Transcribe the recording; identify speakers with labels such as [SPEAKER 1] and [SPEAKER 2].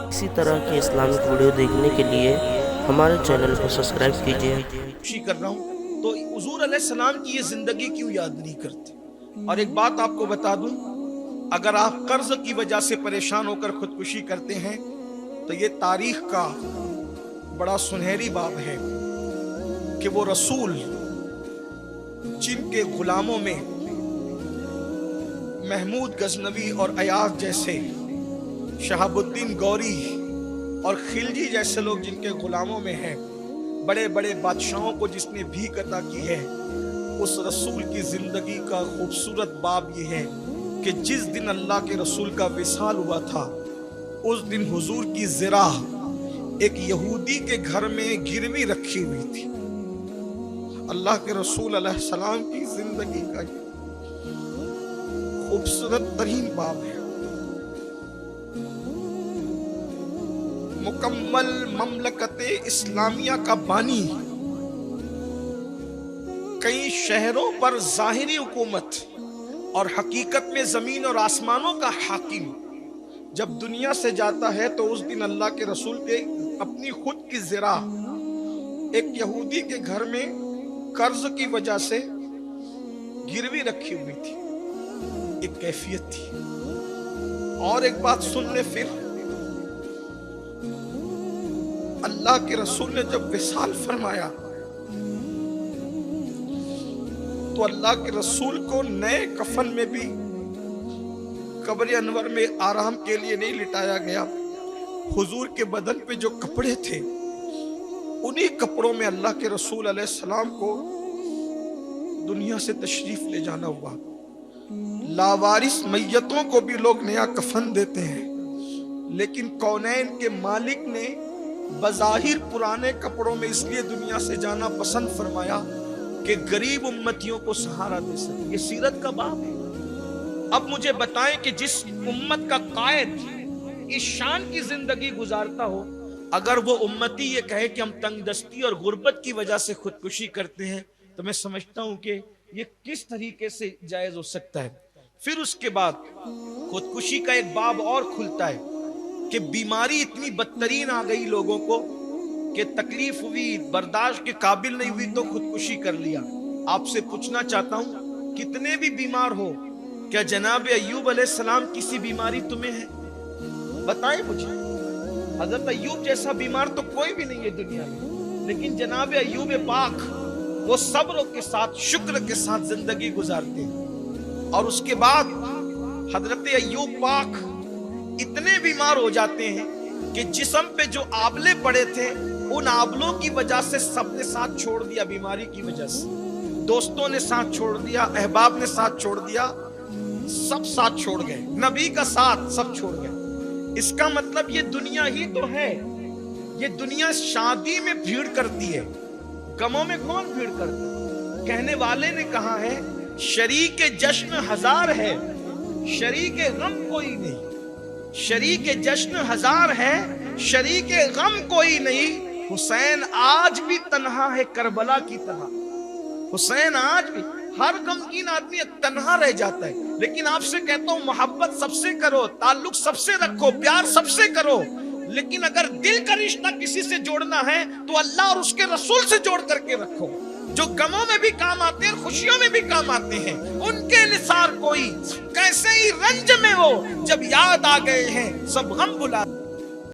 [SPEAKER 1] اسی طرح کے اسلامک ویڈیو دیکھنے کے لیے ہمارے چینل کو سبسکرائب کیجیے۔
[SPEAKER 2] خوشی کر رہا ہوں تو حضور علیہ السلام کی یہ زندگی کیوں یاد نہیں کرتے؟ اور ایک بات آپ کو بتا دوں، اگر آپ قرض کی وجہ سے پریشان ہو کر خودکشی کرتے ہیں تو یہ تاریخ کا بڑا سنہری باب ہے کہ وہ رسول جن کے غلاموں میں محمود غزنوی اور ایاز جیسے، شہاب الدین گوری اور خلجی جیسے لوگ جن کے غلاموں میں ہیں، بڑے بڑے بادشاہوں کو جس نے بھیک عطا کی ہے، اس رسول کی زندگی کا خوبصورت باب یہ ہے کہ جس دن اللہ کے رسول کا وصال ہوا تھا اس دن حضور کی ذرا ایک یہودی کے گھر میں گروی رکھی ہوئی تھی۔ اللہ کے رسول علیہ السلام کی زندگی کا یہ خوبصورت ترین باب ہے۔ مکمل مملکت اسلامیہ کا بانی، کئی شہروں پر ظاہری حکومت اور حقیقت میں زمین اور آسمانوں کا حاکم، جب دنیا سے جاتا ہے تو اس دن اللہ کے رسول کے اپنی خود کی ذرا ایک یہودی کے گھر میں قرض کی وجہ سے گروی رکھی ہوئی تھی، ایک کیفیت تھی۔ اور ایک بات سن لے، پھر اللہ کے رسول نے جب وصال فرمایا تو اللہ کے رسول کو نئے کفن میں بھی قبر انور میں آرام کے لیے نہیں لٹایا گیا۔ حضور کے بدن پہ جو کپڑے تھے انہی کپڑوں میں اللہ کے رسول علیہ السلام کو دنیا سے تشریف لے جانا ہوا۔ لاوارث میتوں کو بھی لوگ نیا کفن دیتے ہیں، لیکن کونین کے مالک نے بظاہر پرانے کپڑوں میں اس لیے دنیا سے جانا پسند فرمایا کہ غریب امتیوں کو سہارا دے سکے۔ یہ سیرت کا باب ہے۔ اب مجھے بتائیں کہ جس امت کا قائد اس شان کی زندگی گزارتا ہو، اگر وہ امتی یہ کہے کہ ہم تنگ دستی اور غربت کی وجہ سے خودکشی کرتے ہیں، تو میں سمجھتا ہوں کہ یہ کس طریقے سے جائز ہو سکتا ہے۔ پھر اس کے بعد خودکشی کا ایک باب اور کھلتا ہے کہ بیماری اتنی بدترین آ گئی لوگوں کو کہ تکلیف ہوئی، برداشت کے قابل نہیں ہوئی تو خودکشی کر لیا۔ آپ سے پوچھنا چاہتا ہوں، کتنے بھی بیمار ہو، کیا جناب ایوب علیہ السلام کسی بیماری تمہیں ہے؟ بتائیں مجھے۔ حضرت ایوب جیسا بیمار تو کوئی بھی نہیں ہے دنیا میں، لیکن جناب ایوب پاک وہ صبر کے ساتھ، شکر کے ساتھ زندگی گزارتے ہیں۔ اور اس کے بعد حضرت ایوب پاک اتنے بیمار ہو جاتے ہیں کہ جسم پہ جو آبلے پڑے تھے ان آبلوں کی وجہ سے سب نے ساتھ چھوڑ دیا، بیماری کی وجہ سے دوستوں نے ساتھ چھوڑ دیا، احباب نے ساتھ چھوڑ دیا، سب ساتھ چھوڑ گئے، نبی کا ساتھ سب چھوڑ گئے۔ اس کا مطلب یہ دنیا ہی تو ہے، یہ دنیا شادی میں بھیڑ کرتی ہے، غموں میں کون بھیڑ کرتا ہے؟ کہنے والے نے کہا ہے شریک جشن ہزار ہے، شریک غم کوئی نہیں۔ شریک جشن ہزار ہے، شریک غم کوئی نہیں۔ حسین آج بھی تنہا ہے کربلا کی طرح۔ حسین آج بھی، ہر غمگین آدمی تنہا رہ جاتا ہے، لیکن آپ سے کہتا ہوں محبت سب سے کرو، تعلق سب سے رکھو، پیار سب سے کرو، لیکن اگر دل کا رشتہ کسی سے جوڑنا ہے تو اللہ اور اس کے رسول سے جوڑ کر کے رکھو، جو غموں میں بھی کام آتے ہیں اور خوشیوں میں بھی کام آتے ہیں۔ ان کے نثار کوئی، کیسے ہی رنج میں وہ، جب یاد آ گئے ہیں سب غم بھلا۔